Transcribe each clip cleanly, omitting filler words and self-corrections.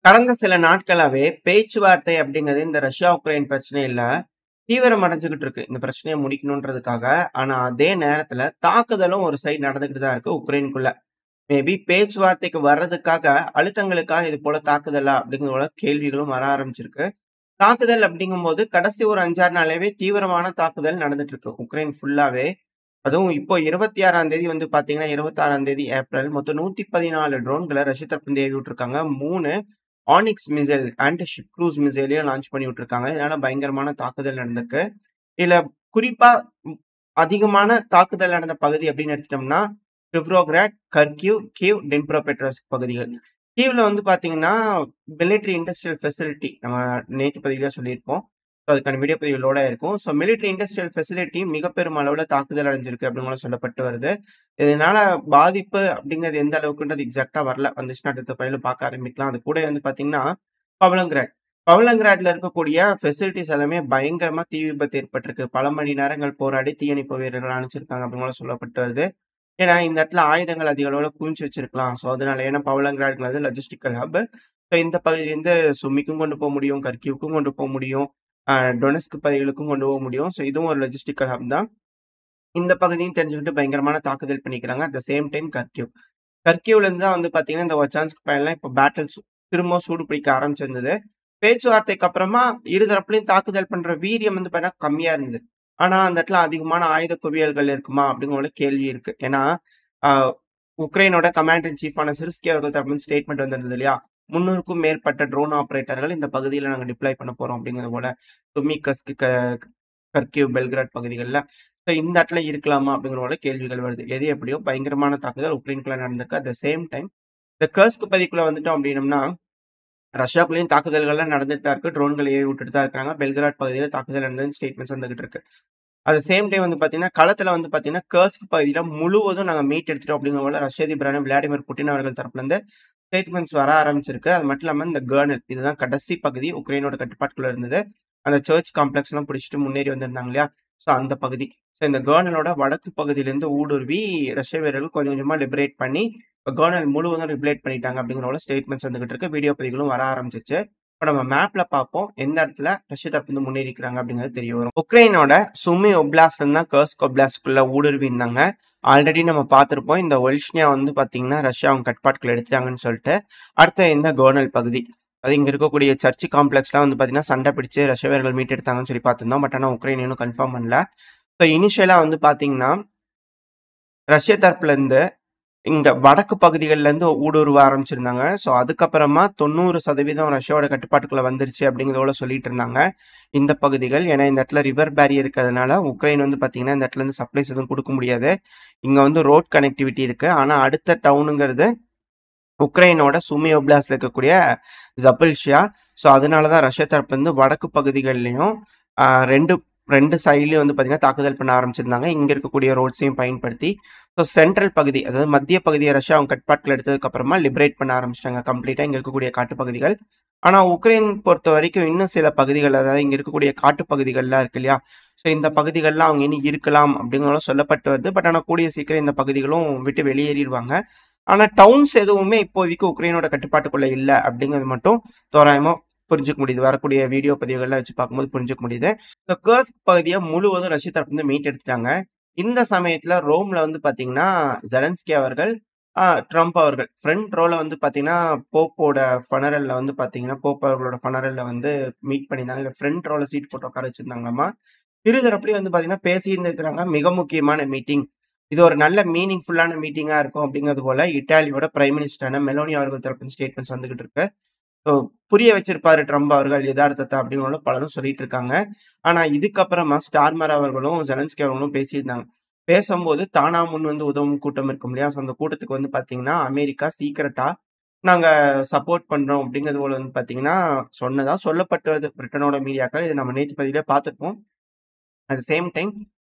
கடந்த சில நாட்களாவே பேச்சுவார்த்தை அப்படிங்கிறது இந்த ரஷ்யா, உக்ரைன் பிரச்சனையில தீவிரம் அடைஞ்சுகிட்டு இருக்கு. இந்த பிரச்சனைய முடிக்கணுன்றதுக்காக. ஆனா, அதே நேரத்துல தாக்குதலும் ஒரு சைடு நடந்துகிட்டு தான் இருக்கு உக்ரைனுக்குள்ள. மேபி பேச்சுவார்த்தைக்கு வர்றதுக்காக, அழுத்தங்களுக்காக இது போல தாக்குதலா அப்படிங்கிறது போல கேள்விகளும் வர ஆரம்பிச்சிருக்கு. தாக்குதல் அப்படிங்கும்போது கடைசி ஒரு 5, 6 நாளாவே தீவிரமான தாக்குதல் நடந்துட்டு இருக்கு. உக்ரைன் ஃபுல்லாவே. அதுவும் இப்போ 26ஆம் தேதி வந்து பார்த்தீங்கன்னா, 26ஆம் தேதி ஏப்ரல் மொத்தம் 114 ட்ரோன்கள ரஷ்ய தரப்புலருந்து ஏவி விட்டுருக்காங்க. 3 onyx missile anti ship cruise மிசைலையும் லான்ச் பண்ணி விட்டுருக்காங்க. இதனால பயங்கரமான தாக்குதல் நடந்திருக்கு. இதுல குறிப்பா ம் அதிகமான தாக்குதல் நடந்த பகுதி அப்படின்னு எடுத்துட்டோம்னா, பிவ்ரோகிராட், கர்கிவ், கீவ், டினிப்ரோபெட்ரோவ்ஸ்க் பகுதிகள். கீவ்ல வந்து பார்த்தீங்கன்னா, மிலிட்டரி இண்டஸ்ட்ரியல் ஃபெசிலிட்டி நம்ம நேத்து பதிவிலே சொல்லியிருப்போம். ஸோ அதுக்கான வீடியோ பதிவு லோட் ஆயிருக்கும். ஸோ மிலிட்டரி இண்டஸ்ட்ரியல் ஃபெசிலிட்டி மிக பெரும் அளவுல தாக்குதல் அடைஞ்சிருக்கு அப்படின்னு கூட சொல்லப்பட்டு வருது. இதனால பாதிப்பு அப்படிங்கிறது எந்த அளவுக்குன்றது எக்ஸாக்ட்டா வரல. வந்துச்சுன்னா அடுத்த பதிவுல பார்க்க ஆரம்பிக்கலாம். அது கூட வந்து பார்த்தீங்கன்னா, பவளங்கிராட். பவளங்கிராட்ல இருக்கக்கூடிய ஃபெசிலிட்டீஸ் எல்லாமே பயங்கரமா தீ விபத்து ஏற்பட்டிருக்கு. பல மணி நேரங்கள் போராடி தீயணைப்பு வீரர்கள் அனுப்பிச்சிருக்காங்க அப்படின்னு கூட சொல்லப்பட்டு வருது. ஏன்னா, இந்த இடத்துல ஆயுதங்கள் அதிக அளவுல குவிச்சு வச்சிருக்கலாம். ஸோ, அதனால ஏன்னா பவளங்கிராட்ங்கிறது லாஜிஸ்டிக்கல் ஹப். ஸோ, இந்த பகுதியிலேருந்து சுமிக்கும் கொண்டு போ முடியும், கர்கிவ்க்கும் கொண்டு போ முடியும், டொனெட்ஸ்க் பகுதிகளுக்கும் கொண்டு போக முடியும். ஸோ, இதுவும் ஒரு லாஜிஸ்டிக்கல் ஹப் தான். இந்த பகுதியும் தெரிஞ்சுக்கிட்டு பயங்கரமான தாக்குதல் பண்ணிக்கிறாங்க. At the same time Kharkiv. கர்கிவ்லேருந்து தான் வந்து பார்த்தீங்கன்னா, இந்த ஒச்சான்ஸ்க் பயன்லாம் இப்போ பேட்டில்ஸ் திரும்பவும் சூடு பிடிக்க ஆரம்பிச்சிருந்தது. பேச்சுவார்த்தைக்கு அப்புறமா இரு தரப்புலயும் தாக்குதல் பண்ற வீரியம் வந்து பார்த்தீங்கன்னா கம்மியா இருந்தது. ஆனா, அந்த இடத்துல அதிகமான ஆயுத குவியல்கள் இருக்குமா? அப்படிங்கிற ஒரு கேள்வி இருக்கு. ஏன்னா, அ உக்ரைனோட கமாண்டர் இன் சீஃபான சிர்ஸ்கி அவர்கள் தரப்பிலிருந்து ஸ்டேட்மெண்ட் வந்திருந்தது இல்லையா? 300க்கும் மேற்பட்ட ட்ரோன் ஆப்பரேட்டர்கள் இந்த பகுதியில நாங்க டிப்ளாய் பண்ண போறோம் அப்படிங்கிறது போல. துமிகஸ்க், கர்கிவ், பெல்கிராட் பகுதிகள்ல. ஸோ இந்த இடத்துல இருக்கலாமா? அப்படிங்கிற போல கேள்விகள் வருது. எது எப்படியோ பயங்கரமான தாக்குதல் உக்ரைனுக்குள்ள நடந்திருக்கு. அட் த சேம் டைம் இந்த கர்ஸ்க் பகுதிக்குள்ள வந்துட்டோம் அப்படின்னம்னா, ரஷ்யாக்குள்ளேயும் தாக்குதல்கள்லாம் நடந்துட்டு தான் இருக்கு. ட்ரோன்கள ஏவி விட்டுட்டு தான் இருக்காங்க. பெல்கிராட் பகுதியில தாக்குதல் நடந்ததுன்னு ஸ்டேட்மெண்ட்ஸ் வந்துகிட்டு இருக்கு. அட் த சேம் டைம் வந்து பார்த்தீங்கன்னா, களத்துல வந்து பார்த்தீங்கன்னா, கர்ஸ்க் பகுதியில முழுவதும் நாங்க மீட் எடுத்துட்டோம் அப்படிங்கிற போல ரஷ்ய அதிபரான விளாடிமிர் புட்டின் அவர்கள் தரப்புலருந்து ஸ்டேட்மெண்ட்ஸ் வர ஆரம்பிச்சிருக்கு. அது மட்டும் இல்லாம இந்த கர்னல் இதுதான் கடைசி பகுதி உக்ரைனோட கட்டுப்பாட்டுக்குள்ள இருந்தது. அந்த சர்ச் காம்ப்ளெக்ஸ்லாம் பிடிச்சிட்டு முன்னேறி வந்திருந்தாங்க இல்லையா? ஸோ அந்த பகுதி. ஸோ இந்த கர்னலோட வடக்கு பகுதியிலேருந்து ஊடுருவி ரஷ்ய வீரர்கள் கொஞ்சம் கொஞ்சமா லிபரேட் பண்ணி, இப்ப கர்னல் முழுவதும் லிபரேட் பண்ணிட்டாங்க அப்படிங்கிற போல ஸ்டேட்மெண்ட்ஸ் வந்துகிட்டு இருக்கு. வீடியோ பதிவுகளும் வர ஆரம்பிச்சிருச்சு. இப்ப நம்ம மேப்ல பார்ப்போம். எந்த இடத்துல ரஷ்ய தரப்புலருந்து முன்னேறிக்கிறாங்க அப்படிங்கிறது தெரிய வரும். உக்ரைனோட சுமி ஒப்லாஸ்ட்ல தான் கர்ஸ்க் ஒப்லாஸ்ட்குள்ள ஊடுருவி இருந்தாங்க. ஆல்ரெடி நம்ம பார்த்திருப்போம். இந்த ஒல்ஷ்னியா வந்து பார்த்தீங்கன்னா, ரஷ்யா அவங்க கட்டுப்பாட்டுக்குள்ள எடுத்துட்டாங்கன்னு சொல்லிட்டு. அடுத்து இந்த கர்னல் பகுதி. அது இங்க இருக்கக்கூடிய சர்ச் காம்ப்ளெக்ஸ்லாம் வந்து பார்த்தீங்கன்னா, சண்டை பிடிச்சு ரஷ்ய வீரர்கள் மீட்டெடுத்தாங்கன்னு சொல்லி பார்த்திருந்தோம். பட் ஆனா உக்ரைன் இன்னும் கன்ஃபார்ம் பண்ணல. ஸோ இனிஷியலா வந்து பார்த்தீங்கன்னா, ரஷ்ய தரப்புலருந்து இங்க வடக்கு பகுதிகள்லேருந்து ஊடுருவ ஆரம்பிச்சிருந்தாங்க. ஸோ அதுக்கப்புறமா 90% ரஷ்யாவோட கட்டுப்பாட்டுக்குள்ள வந்துருச்சு அப்படிங்கிறதோட சொல்லிட்டு இருந்தாங்க. இந்த பகுதிகள். ஏன்னா இந்த இடத்துல ரிவர் பேரியர் இருக்கிறதுனால உக்ரைன் வந்து பார்த்தீங்கன்னா, இந்த இடத்துலருந்து சப்ளைஸ் எதுவும் குடுக்க முடியாது. இங்க வந்து ரோட் கனெக்டிவிட்டி இருக்கு. ஆனா அடுத்த டவுனுங்கிறது உக்ரைனோட சுமி ஒப்லாஸ்ட்ல இருக்கக்கூடிய ஜபல்ஷியா. ஸோ அதனால தான் ரஷ்ய தரப்புலருந்து வடக்கு பகுதிகள்லயும் 2 2 சைட்லயும் வந்து பார்த்தீங்கன்னா, தாக்குதல் பண்ண ஆரம்பிச்சிருந்தாங்க. இங்க இருக்கக்கூடிய ரோட்ஸையும் பயன்படுத்தி. ஸோ சென்ட்ரல் பகுதி, அதாவது மத்திய பகுதிய ரஷ்யா அவங்க கட்டுப்பாட்டுல எடுத்ததுக்கு அப்புறமா லிபரேட் பண்ண ஆரம்பிச்சுட்டாங்க கம்ப்ளீட்டா இங்க இருக்கக்கூடிய காட்டுப்பகுதிகள். ஆனா உக்ரைன் பொறுத்தவரைக்கும் இன்னும் சில பகுதிகள், அதாவது இங்க இருக்கக்கூடிய காட்டுப்பகுதிகள்லாம் இருக்கு இல்லையா? ஸோ இந்த பகுதிகள்லாம் அவங்க இனி இருக்கலாம் அப்படிங்கிறதும் சொல்லப்பட்டு வருது. பட் ஆனா கூடிய சீக்கிரம் இந்த பகுதிகளும் விட்டு வெளியேறிருவாங்க. ஆனா டவுன்ஸ் எதுவுமே இப்போதைக்கு உக்ரைனோட கட்டுப்பாட்டுக்குள்ள இல்ல அப்படிங்கிறது மட்டும் தோராயமா புரிஞ்சுக்க முடியுது. வரக்கூடிய வீடியோ பதிவுகள்லாம் வச்சு பார்க்கும்போது புரிஞ்சுக்க முடியுது. இந்த கர்ஸ்க் பகுதிய முழுவதும் ரஷ்ய தரப்புலருந்து மீட்டெடுத்துட்டாங்க. இந்த சமயத்துல ரோம்ல வந்து பார்த்தீங்கன்னா, ஜெலன்ஸ்கி அவர்கள், ட்ரம்ப் அவர்கள் ஃப்ரண்ட் ரோல வந்து பார்த்தீங்கன்னா, போப்போட ஃபனரல்ல வந்து பார்த்தீங்கன்னா, போப் அவர்களோட ஃபனரல்ல வந்து மீட் பண்ணியிருந்தாங்க. இல்ல ஃப்ரண்ட் ரோல சீட் போட்டு உட்கார வச்சிருந்தாங்களாமா. இரு தரப்புலயும் வந்து பார்த்தீங்கன்னா, பேசியிருந்திருக்கிறாங்க. மிக முக்கியமான மீட்டிங். இது ஒரு நல்ல மீனிங்ஃபுல்லான மீட்டிங்கா இருக்கும் அப்படிங்கிறது போல இட்டாலியோட பிரைம் மினிஸ்டரான மெலோனி அவர்கள் தரப்பின் ஸ்டேட்மெண்ட்ஸ் வந்துகிட்டு இருக்கு. ஸோ புரிய வச்சிருப்பாரு ட்ரம்ப் அவர்கள் எதார்த்தத்த அப்படின்னு பலரும் சொல்லிட்டு இருக்காங்க. ஆனா இதுக்கப்புறமா ஸ்டார்மர் அவர்களும், ஜெலன்ஸ்கி அவர்களும் பேசியிருந்தாங்க. பேசம்போது தானா முன் வந்து உதவும் கூட்டம் இருக்கும் இல்லையா? ஸோ அந்த கூட்டத்துக்கு வந்து பார்த்தீங்கன்னா, அமெரிக்கா சீக்ரெட்டா நாங்க சப்போர்ட் பண்றோம் அப்படிங்கிறது போல வந்து பார்த்தீங்கன்னா, சொன்னதா சொல்லப்பட்டது. பிரிட்டனோட மீடியாக்கள். இத நம்ம நேத்து பதிவிலே பார்த்திருப்போம். அட் த சேம் டைம்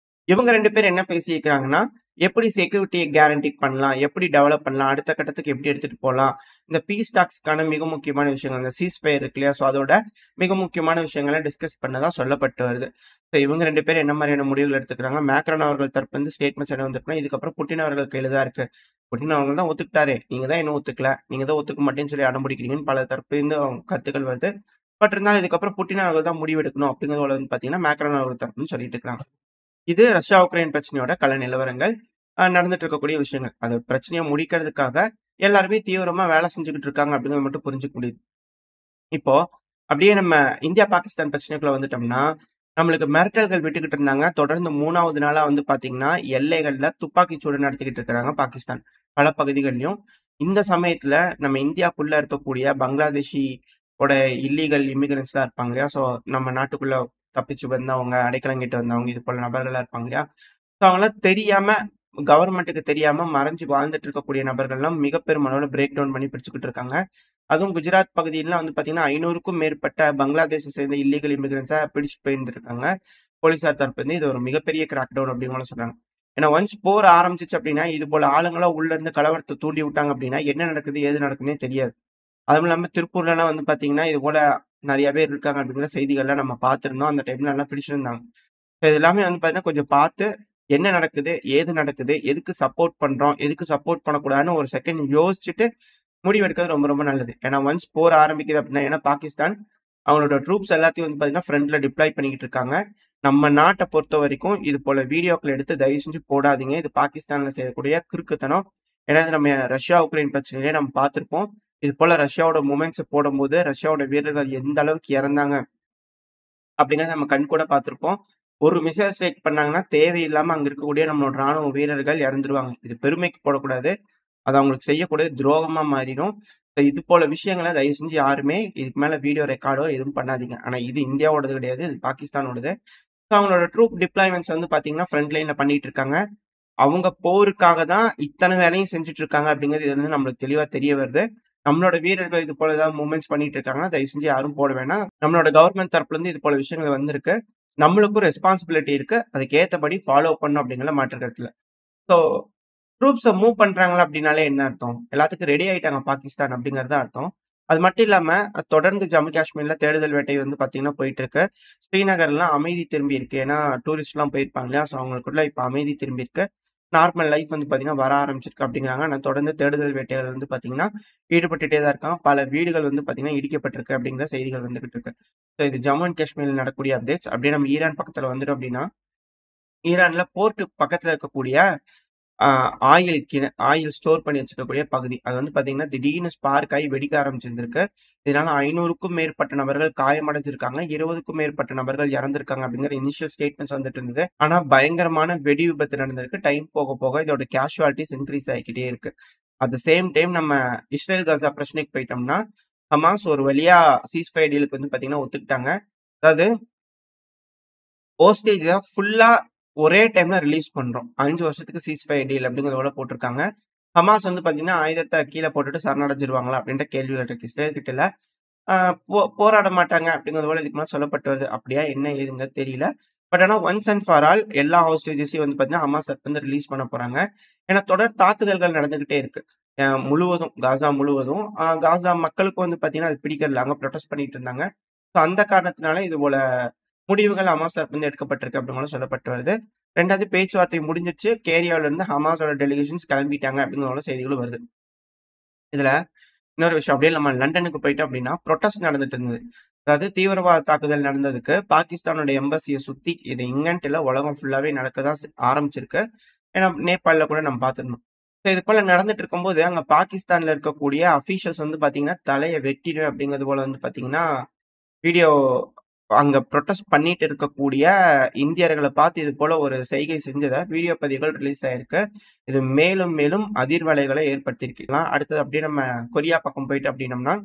இவங்க 2 பேரும் என்ன பேசியிருக்கிறாங்கன்னா, எப்படி செக்யூரிட்டிய கேரண்டி பண்ணலாம்? எப்படி டெவலப் பண்ணலாம்? அடுத்த கட்டத்துக்கு எப்படி எடுத்துட்டு போலாம்? இந்த பீஸ் டாக்ஸ்க்கான மிக முக்கியமான விஷயங்கள், இந்த சீஸ் ஃபயர் இருக்கு இல்லையா? ஸோ அதோட மிக முக்கியமான விஷயங்கள டிஸ்கஸ் பண்ணதா சொல்லப்பட்டு வருது. ஸோ இவங்க 2 பேரும் என்ன மாரியான முடிவுகள் எடுத்துக்கிறாங்க? மேக்ரான் அவர்கள் தரப்புல இருந்து ஸ்டேட்மெண்ட்ஸ் என்ன வந்திருக்குன்னா, இதுக்கப்புறம் புட்டின் அவர்கள் கையில தான் இருக்கு. புட்டின் அவர்கள் தான் ஒத்துக்கிட்டாரே! நீங்க தான் இன்னும் ஒத்துக்கல. நீங்க தான் ஒத்துக்க மாட்டேன்னு சொல்லி அடம் பிடிக்கிறீங்கன்னு பல தரப்பிலிருந்து கருத்துக்கள் வருது. பட் இருந்தாலும் இதுக்கப்புறம் புட்டின் அவர்கள் தான் முடிவு எடுக்கணும் அப்படிங்கிறது போல வந்து பார்த்தீங்கன்னா, மேக்ரான் அவர்கள் தரப்புன்னு சொல்லிட்டு இருக்காங்க. இது ரஷ்யா, உக்ரைன் பிரச்சனையோட கள நிலவரங்கள். நடந்துட்டு இருக்கக்கூடிய விஷயங்கள். அது பிரச்சனைய முடிக்கிறதுக்காக எல்லாருமே தீவிரமா வேலை செஞ்சுகிட்டு இருக்காங்க அப்படிங்கிறத மட்டும் புரிஞ்சுக்க முடியுது. இப்போ அப்படியே நம்ம இந்தியா, பாகிஸ்தான் பிரச்சனைக்குள்ள வந்துட்டோம்னா, நம்மளுக்கு மிரட்டல்கள் விட்டுக்கிட்டு இருந்தாங்க. தொடர்ந்து 3வது நாளா வந்து பார்த்தீங்கன்னா, எல்லைகள்ல துப்பாக்கிச் சூடு நடத்திக்கிட்டு இருக்கிறாங்க பாகிஸ்தான். பல பகுதிகள்லயும். இந்த சமயத்துல நம்ம இந்தியாக்குள்ள இருக்கக்கூடிய பங்களாதேஷி ஓட இல்லீகல் இமிகிரண்ட்ஸ்லாம் இருப்பாங்க இல்லையா? ஸோ நம்ம நாட்டுக்குள்ள தப்பிச்சு வந்தவங்க, அடைக்கலம் கேட்டு வந்தவங்க, இது போல நபர்கள்லாம் இருப்பாங்க இல்லையா? ஸோ அவங்கலாம் தெரியாம கவர்மெண்ட்டுக்கு தெரியாம மறைஞ்சு வாழ்ந்துட்டு இருக்கக்கூடிய நபர்கள்லாம் மிக பெருமளவுல பிரேக் டவுன் பண்ணி பிடிச்சுக்கிட்டு இருக்காங்க. அதுவும் குஜராத் பகுதியிலாம் வந்து பார்த்தீங்கன்னா, 500க்கும் மேற்பட்ட பங்களாதேஷை சேர்ந்த இல்லீகல் இமிகிரண்ட்ஸ பிடிச்சுட்டு போயிருந்திருக்காங்க. போலீசார் தரப்புலருந்து இது ஒரு மிகப்பெரிய கிராக் டவுன் அப்படின்னு சொல்றாங்க. ஏன்னா ஒன்ஸ் போர் ஆரம்பிச்சுச்சு அப்படின்னா, இது போல ஆளுங்களா உள்ள இருந்து கலவரத்த தூண்டி விட்டாங்க அப்படின்னா, என்ன நடக்குது? ஏது நடக்குதுன்னே தெரியாது. அதுவும் இல்லாம திருப்பூர்லலாம் வந்து பார்த்தீங்கன்னா, இது போல நெறைய பேர் இருக்காங்க அப்படிங்கிற செய்திகள்லாம் நம்ம பார்த்திருந்தோம். அந்த டைம்ல எல்லாம் பிடிச்சிருந்தாங்க. இது எல்லாமே வந்து பார்த்தீங்கன்னா, கொஞ்சம் பார்த்து என்ன நடக்குது? ஏது நடக்குது? எதுக்கு சப்போர்ட் பண்றோம்? எதுக்கு சப்போர்ட் பண்ணக்கூடாதுன்னு ஒரு செகண்ட் யோசிச்சுட்டு முடிவெடுக்கிறது ரொம்ப ரொம்ப நல்லது. ஏன்னா ஒன்ஸ் போர் ஆரம்பிக்குது அப்படின்னா ஏன்னா பாகிஸ்தான் அவங்களோட ட்ரூப்ஸ் எல்லாத்தையும் வந்து பார்த்தீங்கன்னா, ஃப்ரண்ட்ல டிப்ளாய் பண்ணிக்கிட்டு இருக்காங்க. நம்ம நாட்ட பொறுத்தவரைக்கும் இது போல வீடியோக்கள் எடுத்து தயவு செஞ்சு போடாதீங்க. இது பாகிஸ்தான்ல செய்யக்கூடிய கிறுக்குத்தனம். ஏன்னா இது நம்ம ரஷ்யா, உக்ரைன் பிரச்சனையிலே நம்ம பார்த்திருப்போம். இது போல ரஷ்யாவோட மூமெண்ட்ஸ போடும்போது, ரஷ்யாவோட வீரர்கள் எந்த அளவுக்கு இறந்தாங்க அப்படிங்கிறத நம்ம கண்கூட பார்த்திருப்போம். ஒரு மிசைல் ஸ்ட்ரைக் பண்ணாங்கன்னா, தேவையில்லாம அங்க இருக்கக்கூடிய நம்மளோட ராணுவ வீரர்கள் இறந்துருவாங்க. இது பெருமைக்கு போடக்கூடாது. அது அவங்களுக்கு செய்யக்கூடிய துரோகமா மாறிடும். இது போல விஷயங்கள தயவு செஞ்சு யாருமே இதுக்கு மேல வீடியோ ரெக்கார்டோ எதுவும் பண்ணாதீங்க. ஆனா இது இந்தியாவோடது கிடையாது. இது பாகிஸ்தானோடது. ஸோ அவங்களோட ட்ரூப் டிப்ளாய்மென்ட்ஸ் வந்து பார்த்தீங்கன்னா, ஃப்ரண்ட் லைன்ல பண்ணிட்டு இருக்காங்க. அவங்க போருக்காக தான் இத்தன வேலையும் செஞ்சுட்டு இருக்காங்க அப்படிங்கிறது இதுலருந்து நம்மளுக்கு தெளிவா தெரிய வருது. நம்மளோட வீரர்கள் இது போல ஏதாவது மூவ்மெண்ட்ஸ் பண்ணிட்டு இருக்காங்கன்னா, தயவு செஞ்சு யாரும் போட வேணாம். நம்மளோட கவர்ன்மெண்ட் தரப்புல இருந்து இது போல விஷயங்கள் வந்திருக்கு. நம்மளுக்கும் ரெஸ்பான்சிபிலிட்டி இருக்கு. அதுக்கு ஏத்தபடி ஃபாலோ பண்ணணும் அப்படிங்கிறதுல மாற்று கருத்து இல்ல. ஸோ ட்ரூப்ஸ மூவ் பண்றாங்களா அப்படின்னாலே என்ன அர்த்தம்? எல்லாத்துக்கும் ரெடி ஆயிட்டாங்க பாகிஸ்தான் அப்படிங்கிறது தான் அர்த்தம். அது மட்டும் இல்லாம, தொடர்ந்து ஜம்மு காஷ்மீர்ல தேடுதல் வேட்டை வந்து பார்த்தீங்கன்னா போயிட்டு இருக்கு. ஸ்ரீநகர்லாம் அமைதி திரும்பி இருக்கு. ஏன்னா டூரிஸ்ட்லாம் போயிருப்பாங்க இல்லையா? ஸோ அவங்களுக்குள்ள இப்ப அமைதி திரும்பி இருக்கு. நார்மல் லைஃப் வந்து பார்த்தீங்கன்னா வர ஆரம்பிச்சிருக்கு அப்படிங்கிறாங்க. ஆனா தொடர்ந்து தேடுதல் வேட்டைகள் வந்து பார்த்தீங்கன்னா, ஈடுபட்டுட்டே தான் இருக்காங்க. பல வீடுகள் வந்து பார்த்தீங்கன்னா இடிக்கப்பட்டிருக்கு அப்படிங்கிற செய்திகள் வந்துகிட்டு இருக்கு. ஸோ இது ஜம்மு அண்ட் காஷ்மீர்ல நடக்கக்கூடிய அப்டேட்ஸ். அப்படியே நம்ம ஈரான் பக்கத்துல வந்துட்டோம் அப்படின்னா, ஈரான்ல போர்ட்டுக்கு பக்கத்துல இருக்கக்கூடிய ஆ ஆயில் ஸ்டோர் பண்ணி வச்சுக்கக்கூடிய பகுதி. அது வந்து பார்த்தீங்கன்னா, திடீர்னு ஸ்பார்க் ஆயி வெடிக்க ஆரம்பிச்சிருந்திருக்கு. இதனால 500க்கும் மேற்பட்ட நபர்கள் காயமடைஞ்சிருக்காங்க. 20க்கும் மேற்பட்ட நபர்கள் இறந்திருக்காங்க அப்படிங்கிற இனிஷியல் ஸ்டேட்மெண்ட்ஸ் வந்துட்டு இருந்தது. ஆனா பயங்கரமான வெடி விபத்து நடந்திருக்கு. டைம் போக போக இதோட கேஷுவாலிட்டீஸ் இன்கிரீஸ் ஆகிக்கிட்டே இருக்கு. அட் த சேம் டைம் நம்ம இஸ்ரேல் காசா பிரச்சனைக்கு போயிட்டோம்னா, ஹமாஸ் ஒரு வழியா சீஸ் ஃபயர் டீலுக்கு வந்து பார்த்தீங்கன்னா ஒத்துக்கிட்டாங்க. அதாவது ஹோஸ்டேஜ ஃபுல்லா ஒரே டைம்ல ரிலீஸ் பண்றோம். 5 வருஷத்துக்கு சீஸ் ஃபயர் டீல் அப்படிங்கிறத போல போட்டிருக்காங்க. ஹமாஸ் வந்து பார்த்தீங்கன்னா, ஆயுதத்த கீழ போட்டுட்டு சரணடைஞ்சிருவாங்களா? அப்படின்ற கேள்விகள் இருக்கு. இஸ்ரேல் கிட்டல. ஆ போராட மாட்டாங்க அப்படிங்கிறது போல இதுக்கு முன்னாடி சொல்லப்பட்டு வருது. அப்படியா என்ன ஏதுங்கிறது தெரியல. பட் ஆனா ஒன்ஸ் அண்ட் ஃபார் ஆல் எல்லா ஹோஸ்டேஜஸையும் வந்து பார்த்தீங்கன்னா, ஹமாஸ் தரப்புலருந்து ரிலீஸ் பண்ண போறாங்க. ஏன்னா தொடர் தாக்குதல்கள் நடந்துகிட்டே இருக்கு. முழுவதும் காசா முழுவதும். காசா மக்களுக்கும் வந்து பார்த்தீங்கன்னா, அது பிடிக்கல. அங்க புரொடெஸ்ட் பண்ணிட்டு இருந்தாங்க. ஸோ அந்த காரணத்தினால இது போல முடிவுகள் ஹமாஸ் தரப்புலருந்து எடுக்கப்பட்டிருக்கு அப்படின்னு சொல்லப்பட்டு வருது. 2வது பேச்சுவார்த்தை முடிஞ்சிருச்சு. கேரியால இருந்து ஹமாஸோட டெலிகேஷன்ஸ் கிளம்பிட்டாங்க அப்படிங்கிற செய்திகளும் வருது. இதுல இன்னொரு விஷயம் அப்படியே நம்ம லண்டனுக்கு போயிட்டோம் அப்படின்னா, புரொட்டஸ்ட் நடந்துட்டு இருந்தது. அதாவது தீவிரவாத தாக்குதல் நடந்ததுக்கு பாகிஸ்தானோட எம்பசிய சுத்தி இது இங்கன்ட்டு இல்ல உலகம் ஃபுல்லாவே நடக்க தான் ஆரம்பிச்சிருக்கு. ஏன்னா நேபாள்ல கூட நம்ம பார்த்திருந்தோம். ஸோ இது போல நடந்துட்டு இருக்கும்போது, அங்க பாகிஸ்தான்ல இருக்கக்கூடிய அஃபிஷியல்ஸ் வந்து பார்த்தீங்கன்னா, தலைய வெட்டிடுவேன் அப்படிங்கிறது போல வந்து பார்த்தீங்கன்னா, வீடியோ அங்க புரொட்டஸ்ட் பண்ணிட்டு இருக்கக்கூடிய இந்தியர்கள பார்த்து இது போல ஒரு செய்கை செஞ்சத வீடியோ பதிவுகள் ரிலீஸ் ஆயிருக்கு. இது மேலும் மேலும் அதிர்வலைகளை ஏற்படுத்தியிருக்கு. அடுத்தது அப்படியே நம்ம கொரியா பக்கம் போயிட்டு அப்படின்னம்னா,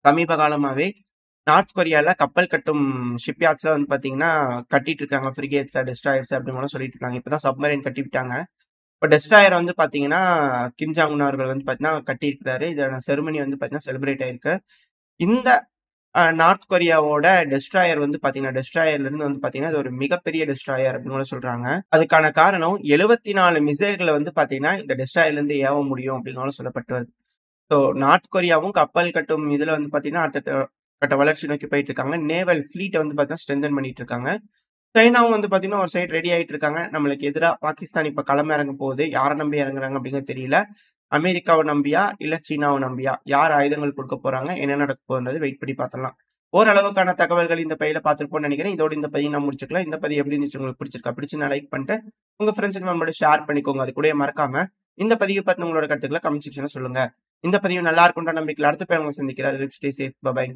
சமீப காலமாவே நார்த் கொரியால கப்பல் கட்டும் ஷிப்யார்ட்ஸ்லாம் வந்து பார்த்தீங்கன்னா, கட்டிட்டு இருக்காங்க. ஃப்ரிகேட்ஸ், டெஸ்ட்ராயர்ஸ் அப்படின்லாம் சொல்லிட்டு இருக்காங்க. இப்ப தான் சப்மரைன் கட்டி விட்டாங்க. இப்ப டெஸ்ட்ராயர் வந்து பார்த்தீங்கன்னா, கிம் ஜாங் உன் அவர்கள் வந்து பார்த்தீங்கன்னா கட்டியிருக்கிறாரு. இதான செரிமனி வந்து பார்த்தீங்கன்னா செலிப்ரேட் ஆயிருக்கு. இந்த நார்த் கொரியாவோட டெஸ்ட்ராயர் வந்து பார்த்தீங்கன்னா, டெஸ்ட்ராயர்லருந்து வந்து பார்த்தீங்கன்னா, அது ஒரு மிகப்பெரிய டெஸ்ட்ராயர் அப்படின்னு கூட சொல்றாங்க. அதுக்கான காரணம் 74 மிசைல்கள வந்து பார்த்தீங்கன்னா, இந்த டெஸ்ட்ராயர்லருந்து ஏவ முடியும் அப்படின்னு சொல்லப்பட்டு வருது. ஸோ நார்த் கொரியாவும் கப்பல் கட்டும் இதுல வந்து பார்த்தீங்கன்னா, அடுத்த கட்ட வளர்ச்சி நோக்கி போயிட்டு இருக்காங்க. நேவல் ஃப்ளீட்ட வந்து பார்த்தீங்கன்னா, ஸ்ட்ரெங்தன் பண்ணிட்டு இருக்காங்க. சைனாவும் வந்து பார்த்தீங்கன்னா, ஒரு சைடு ரெடி ஆயிட்டு இருக்காங்க. நம்மளுக்கு எதிரா பாகிஸ்தான் இப்ப களம் இறங்க போகுது. யார நம்பி இறங்குறாங்க அப்படிங்கிறது தெரியல. அமெரிக்காவ நம்பியா? இல்ல சீனாவ நம்பியா? யார் ஆயுதங்கள் குடுக்க போறாங்க? என்ன நடக்க போகுதுன்றது வெயிட் பண்ணி பார்த்துடலாம். ஓரளவுக்கான தகவல்கள் இந்த பதிவுல பார்த்திருப்போம்னு நெனைக்கிறேன். இதோட இந்த பதிவு நான் முடிச்சுக்கலாம். இந்த பதிவு எப்படி இருந்துச்சு உங்களுக்கு பிடிச்சிருக்கா? பிடிச்சிருந்தா லைக் பண்ணிட்டு, உங்க ஃபிரெண்ட்ஸ் அண்ட் ஃபேமிலியோட ஷேர் பண்ணிக்கோங்க. அது கூடவே மறக்காம இந்த பதிவு பத்தின உங்களோட கருத்துக்கள கமெண்ட் செக்ஷன்ல சொல்லுங்க. இந்த பதிவு நல்லா இருக்கும்ன்ற நம்பிக்கையில அடுத்த பேர் உங்கள சந்திக்கிறேன். Stay safe. பை.